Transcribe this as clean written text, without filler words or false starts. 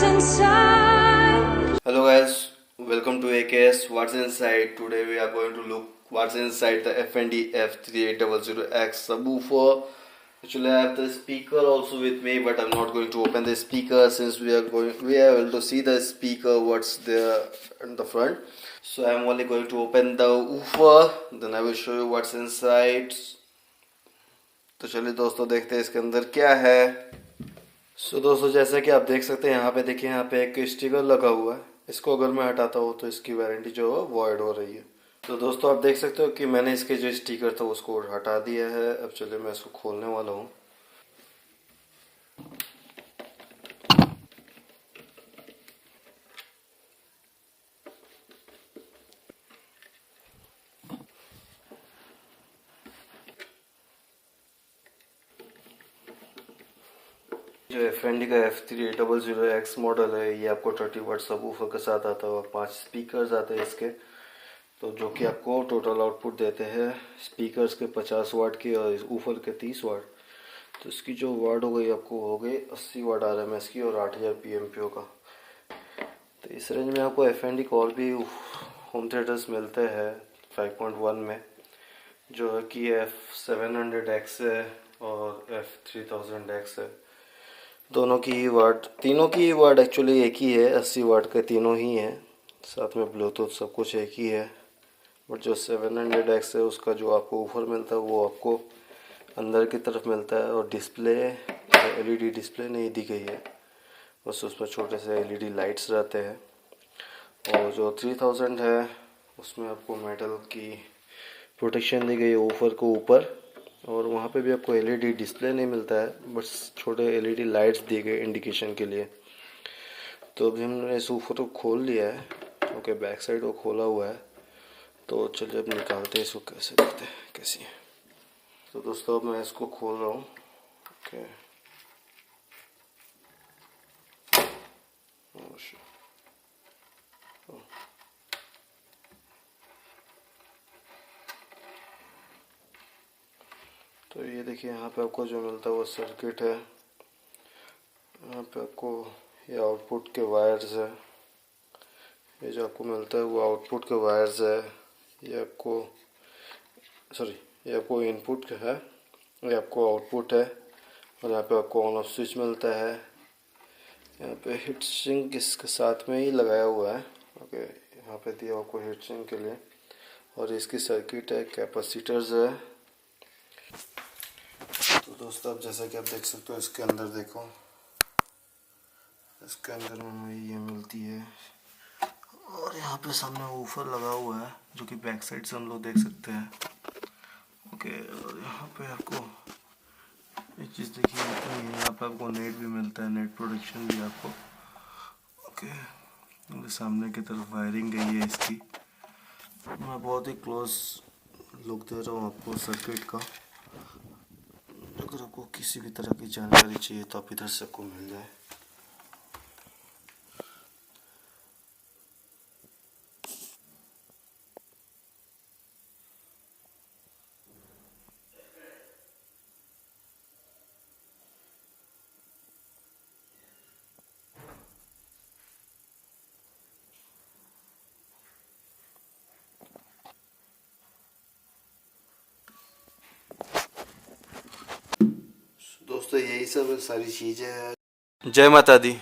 inside. Hello guys, welcome to AKS What's Inside. Today we are going to look what's inside the FND F3800X subwoofer. Actually I have the speaker also with me, but I'm not going to open the speaker since we are able to see the speaker what's there in the front. So I'm only going to open the woofer, then I will show you what's inside. तो चलिए दोस्तों देखते हैं इसके अंदर क्या है। सो दोस्तों जैसा कि आप देख सकते हैं यहाँ पे देखिए, यहाँ पे एक स्टिकर लगा हुआ है। इसको अगर मैं हटाता हूँ तो इसकी वारंटी जो है वॉइड हो रही है। तो दोस्तों आप देख सकते हो कि मैंने इसके जो स्टिकर था उसको हटा दिया है। अब चलिए मैं इसको खोलने वाला हूँ। जो FND का F3800X मॉडल है, ये आपको 30 वाट सबवूफर के साथ आता है और 5 स्पीकर्स आते हैं इसके, तो जो कि आपको टोटल आउटपुट देते हैं स्पीकर्स के 50 वाट के और ऊफर के 30 वाट। तो इसकी जो वाट हो गई आपको हो गई 80 वाट RMS की और 8000 PMPO का। तो इस रेंज में आपको FND के और भी होम थिएटर्स मिलते हैं 5.1 में, जो है कि F700X है और F3000X है। दोनों की ही वाट, तीनों की ही वाट एक्चुअली एक ही है, 80 वाट के तीनों ही हैं, साथ में ब्लूटूथ सब कुछ एक ही है। बट जो 700X है उसका जो आपको ऑफर मिलता है वो आपको अंदर की तरफ मिलता है और डिस्प्ले LED डिस्प्ले नहीं दी गई है, बस उसमें छोटे से LED लाइट्स रहते हैं। और जो 3000 है उसमें आपको मेटल की प्रोटेक्शन दी गई है ऑफर को ऊपर, और वहाँ पे भी आपको LED डिस्प्ले नहीं मिलता है, बस छोटे LED लाइट्स दिए गए इंडिकेशन के लिए। तो अभी हमने इस ऊपर को खोल लिया है। ओके, बैक साइड को खोला हुआ है। तो चलिए अब निकालते हैं इसको, कैसे देखते हैं कैसी है। तो दोस्तों अब मैं इसको खोल रहा हूँ। ओके, तो ये देखिए यहाँ पे आपको जो मिलता है वो सर्किट है। यहाँ पे आपको ये आउटपुट के वायर्स है, ये जो आपको मिलता है वो आउटपुट के वायर्स है। ये आपको ये आपको इनपुट है, ये आपको आउटपुट है, और यहाँ पे आपको ऑन ऑफ स्विच मिलता है। यहाँ पे हीट सिंक इसके साथ में ही लगाया हुआ है। ओके, यहाँ पे दिया आपको हीट सिंक के लिए, और इसकी सर्किट है, कैपेसिटर्स है। तो दोस्तों अब जैसा कि आप देख सकते हो इसके अंदर देखो, इसके अंदर में ये मिलती है, और यहाँ पे सामने ऊपर लगा हुआ है जो कि बैक साइड से हम लोग देख सकते हैं। ओके, और यहाँ पे आपको एक चीज़ देखिए, यहाँ पे आपको नेट भी मिलता है, नेट प्रोटेक्शन भी आपको। ओके, सामने की तरफ वायरिंग गई है इसकी। मैं बहुत ही क्लोज लुक दे रहा हूँ आपको सर्किट का। अगर आपको किसी भी तरह की जानकारी चाहिए तो आप इधर से आपको मिल जाए। दोस्तों यही सब सारी चीज़ें हैं। जय माता दी।